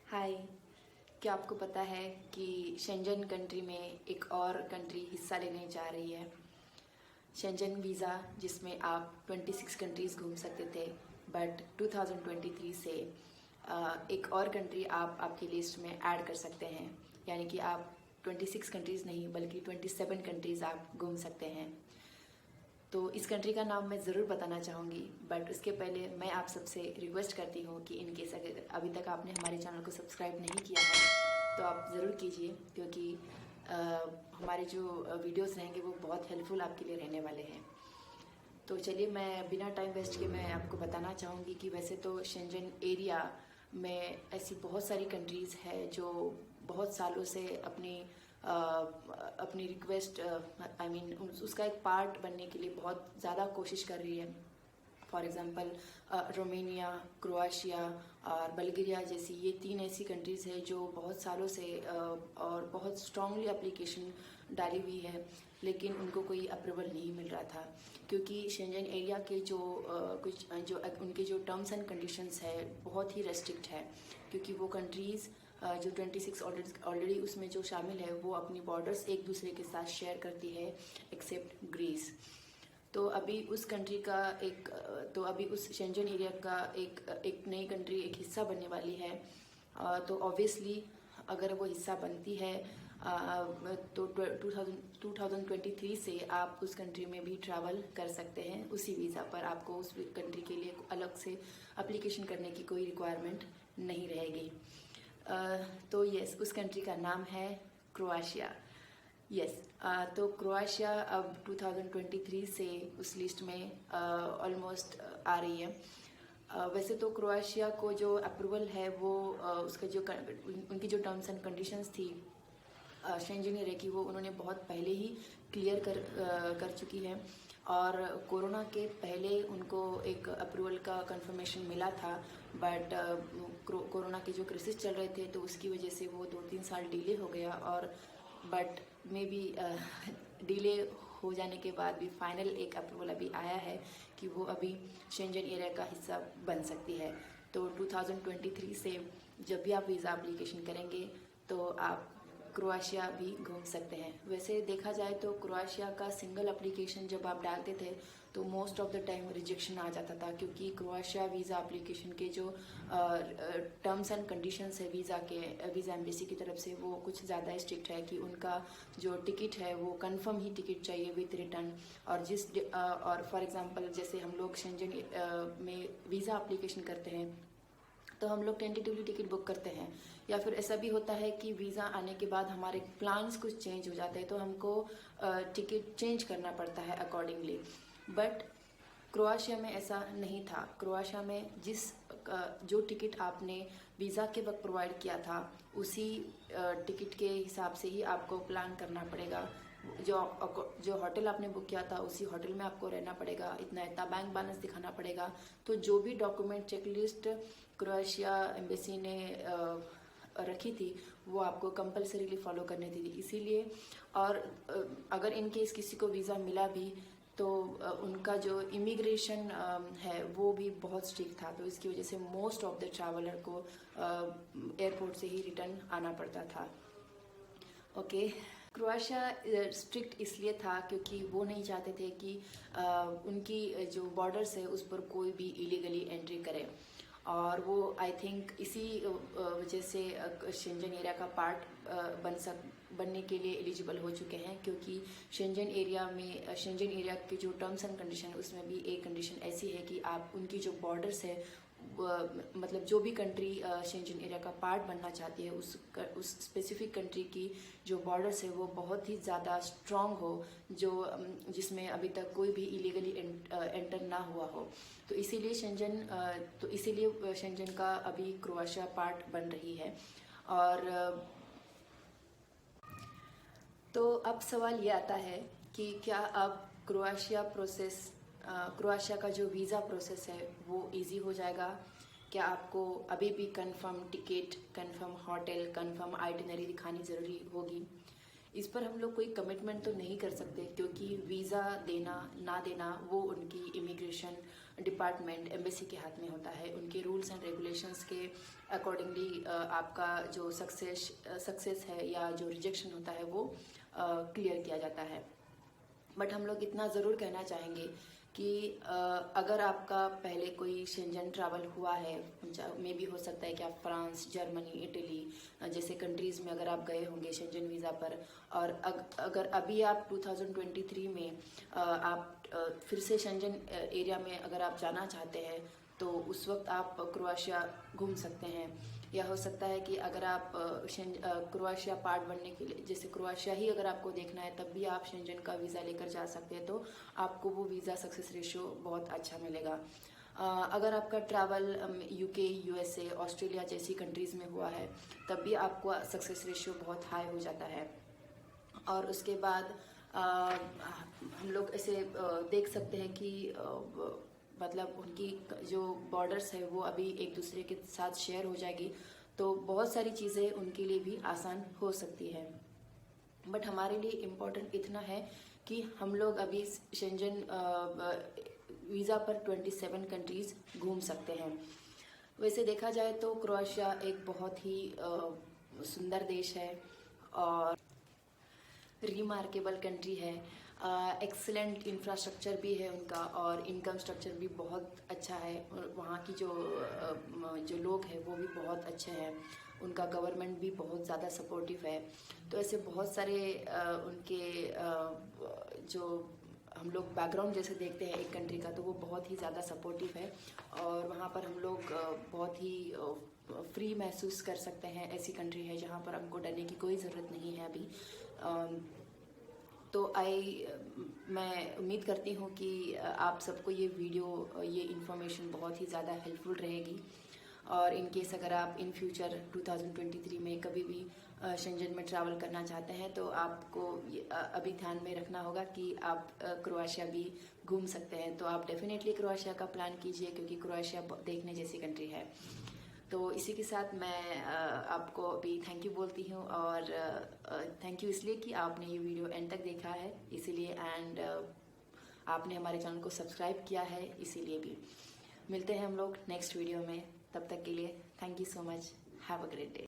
हाय। क्या आपको पता है कि शेंजन कंट्री में एक और कंट्री हिस्सा लेने जा रही है। शेंजन वीज़ा जिसमें आप 26 कंट्रीज़ घूम सकते थे, बट 2023 से एक और कंट्री आप आपकी लिस्ट में ऐड कर सकते हैं। यानी कि आप 26 कंट्रीज़ नहीं बल्कि 27 कंट्रीज़ आप घूम सकते हैं। तो इस कंट्री का नाम मैं ज़रूर बताना चाहूँगी, बट उसके पहले मैं आप सबसे रिक्वेस्ट करती हूँ कि इन केस अगर अभी तक आपने हमारे चैनल को सब्सक्राइब नहीं किया है तो आप ज़रूर कीजिए, क्योंकि हमारे जो वीडियोस रहेंगे वो बहुत हेल्पफुल आपके लिए रहने वाले हैं। तो चलिए, मैं बिना टाइम वेस्ट के मैं आपको बताना चाहूँगी कि वैसे तो शेंजन एरिया में ऐसी बहुत सारी कंट्रीज़ है जो बहुत सालों से अपनी रिक्वेस्ट उसका एक पार्ट बनने के लिए बहुत ज़्यादा कोशिश कर रही है। फॉर एग्ज़ाम्पल रोमेनिया, क्रोएशिया और बल्गेरिया जैसी ये 3 ऐसी कंट्रीज़ है जो बहुत सालों से और बहुत स्ट्रांगली एप्लीकेशन डाली हुई है, लेकिन उनको कोई अप्रूवल नहीं मिल रहा था, क्योंकि शेंजन एरिया के जो उनके जो टर्म्स एंड कंडीशंस है बहुत ही रेस्ट्रिक्ट है, क्योंकि वो कंट्रीज़ जो 26 ऑलरेडी उसमें जो शामिल है वो अपनी बॉर्डर्स एक दूसरे के साथ शेयर करती है, एक्सेप्ट ग्रीस। तो अभी उस शेंजन एरिया का एक नई कंट्री एक हिस्सा बनने वाली है। तो ऑब्वियसली अगर वो हिस्सा बनती है तो 2023 से आप उस कंट्री में भी ट्रैवल कर सकते हैं। उसी वीज़ा पर आपको उस कंट्री के लिए अलग से एप्लीकेशन करने की कोई रिक्वायरमेंट नहीं रहेगी। तो यस, उस कंट्री का नाम है क्रोएशिया। यस, तो क्रोएशिया अब 2023 से उस लिस्ट में ऑलमोस्ट आ रही है। वैसे तो क्रोएशिया को जो अप्रूवल है वो उसका जो उनकी जो टर्म्स एंड कंडीशंस थी शेंजन एरिया की, वो उन्होंने बहुत पहले ही क्लियर कर चुकी है। और कोरोना के पहले उनको एक अप्रूवल का कंफर्मेशन मिला था, बट कोरोना के जो केसेस चल रहे थे तो उसकी वजह से वो 2-3 साल डिले हो गया। और बट मे बी डिले हो जाने के बाद भी फाइनल एक अप्रूवल अभी आया है कि वो अभी शेंजन एरिया का हिस्सा बन सकती है। तो 2023 से जब भी आप वीज़ा एप्लीकेशन करेंगे तो आप क्रोएशिया भी घूम सकते हैं। वैसे देखा जाए तो क्रोएशिया का सिंगल एप्लीकेशन जब आप डालते थे तो most of the time rejection आ जाता था, क्योंकि क्रोएशिया वीज़ा एप्लीकेशन के जो टर्म्स एंड कंडीशंस है वीज़ा एम्बेसी की तरफ से वो कुछ ज़्यादा स्ट्रिक्ट है कि उनका जो टिकट है वो कंफर्म ही टिकट चाहिए विथ रिटर्न। और फॉर एग्जांपल जैसे हम लोग शेंजन में वीज़ा एप्लीकेशन करते हैं तो हम लोग टेंटेटिवली टिकट बुक करते हैं, या फिर ऐसा भी होता है कि वीज़ा आने के बाद हमारे प्लान्स कुछ चेंज हो जाते हैं तो हमको टिकट चेंज करना पड़ता है अकॉर्डिंगली। बट क्रोएशिया में ऐसा नहीं था। क्रोएशिया में जो टिकट आपने वीज़ा के वक्त प्रोवाइड किया था उसी टिकट के हिसाब से ही आपको प्लान करना पड़ेगा। जो होटल आपने बुक किया था उसी होटल में आपको रहना पड़ेगा, इतना इतना बैंक बैलेंस दिखाना पड़ेगा। तो जो भी डॉक्यूमेंट चेकलिस्ट क्रोएशिया एम्बेसी ने रखी थी वो आपको कंपलसरीली फॉलो करनी थी। इसीलिए और अगर इन केस किसी को वीज़ा मिला भी तो उनका जो इमिग्रेशन है वो भी बहुत स्ट्रिक्ट था, तो इसकी वजह से मोस्ट ऑफ द ट्रैवलर को एयरपोर्ट से ही रिटर्न आना पड़ता था। ओके, क्रोएशिया स्ट्रिक्ट इसलिए था क्योंकि वो नहीं चाहते थे कि उनकी जो बॉर्डर्स है उस पर कोई भी इलीगली एंट्री करे। और वो आई थिंक इसी वजह से शेंजन एरिया का पार्ट बनने के लिए एलिजिबल हो चुके हैं, क्योंकि शेंजन एरिया के जो टर्म्स एंड कंडीशन है उसमें भी एक कंडीशन ऐसी है कि आप उनकी जो बॉर्डर्स है मतलब जो भी कंट्री शेंजन एरिया का पार्ट बनना चाहती है उस स्पेसिफिक कंट्री की जो बॉर्डर्स है वो बहुत ही ज़्यादा स्ट्रॉन्ग हो, जिसमें अभी तक कोई भी इलीगली एंटर ना हुआ हो। तो इसीलिए शेंजन का अभी क्रोएशिया पार्ट बन रही है। और तो अब सवाल ये आता है कि क्या अब क्रोएशिया का जो वीज़ा प्रोसेस है वो इजी हो जाएगा? क्या आपको अभी भी confirm ticket, confirm hotel, confirm itinerary दिखानी ज़रूरी होगी? इस पर हम लोग कोई कमिटमेंट तो नहीं कर सकते, क्योंकि वीज़ा देना ना देना वो उनकी इमिग्रेशन डिपार्टमेंट एम्बेसी के हाथ में होता है। उनके रूल्स एंड रेगुलेशंस के अकॉर्डिंगली आपका जो सक्सेस है या जो रिजेक्शन होता है वो क्लियर किया जाता है। बट हम लोग इतना ज़रूर कहना चाहेंगे कि अगर आपका पहले कोई शेंजन ट्रैवल हुआ है, मे भी हो सकता है कि आप फ्रांस, जर्मनी, इटली जैसे कंट्रीज़ में अगर आप गए होंगे शेंजन वीज़ा पर, और अगर अभी आप 2023 में आप फिर से शेंजन एरिया में अगर आप जाना चाहते हैं तो उस वक्त आप क्रोएशिया घूम सकते हैं। या हो सकता है कि अगर आप क्रोएशिया पार्ट बनने के लिए, जैसे क्रोएशिया ही अगर आपको देखना है तब भी आप शेंजन का वीज़ा लेकर जा सकते हैं, तो आपको वो वीज़ा सक्सेस रेशियो बहुत अच्छा मिलेगा। अगर आपका ट्रैवल यूके, यूएसए, ऑस्ट्रेलिया जैसी कंट्रीज़ में हुआ है तब भी आपको सक्सेस रेशियो बहुत हाई हो जाता है। और उसके बाद हम लोग ऐसे देख सकते हैं कि मतलब उनकी जो बॉर्डर्स है वो अभी एक दूसरे के साथ शेयर हो जाएगी, तो बहुत सारी चीज़ें उनके लिए भी आसान हो सकती है। बट हमारे लिए इम्पोर्टेंट इतना है कि हम लोग अभी शेंजन वीज़ा पर 27 कंट्रीज़ घूम सकते हैं। वैसे देखा जाए तो क्रोएशिया एक बहुत ही सुंदर देश है और रिमार्केबल कंट्री है। एक्सीलेंट इंफ्रास्ट्रक्चर भी है उनका और इनकम स्ट्रक्चर भी बहुत अच्छा है। वहाँ की जो लोग हैं वो भी बहुत अच्छे हैं। उनका गवर्नमेंट भी बहुत ज़्यादा सपोर्टिव है। तो ऐसे बहुत सारे उनके जो हम लोग बैकग्राउंड जैसे देखते हैं एक कंट्री का, तो वो बहुत ही ज़्यादा सपोर्टिव है और वहाँ पर हम लोग बहुत ही फ्री महसूस कर सकते हैं। ऐसी कंट्री है जहाँ पर हमको डरने की कोई ज़रूरत नहीं है अभी। तो मैं उम्मीद करती हूँ कि आप सबको ये वीडियो, ये इन्फॉर्मेशन बहुत ही ज़्यादा हेल्पफुल रहेगी। और इन केस अगर आप इन फ्यूचर 2023 में कभी भी शेंजन में ट्रैवल करना चाहते हैं तो आपको अभी ध्यान में रखना होगा कि आप क्रोएशिया भी घूम सकते हैं। तो आप डेफिनेटली क्रोएशिया का प्लान कीजिए क्योंकि क्रोएशिया देखने जैसी कंट्री है। तो इसी के साथ मैं आपको अभी थैंक यू बोलती हूँ और थैंक यू इसलिए कि आपने ये वीडियो एंड तक देखा है इसीलिए, एंड आपने हमारे चैनल को सब्सक्राइब किया है इसीलिए भी। मिलते हैं हम लोग नेक्स्ट वीडियो में, तब तक के लिए thank you so much. Have a great day.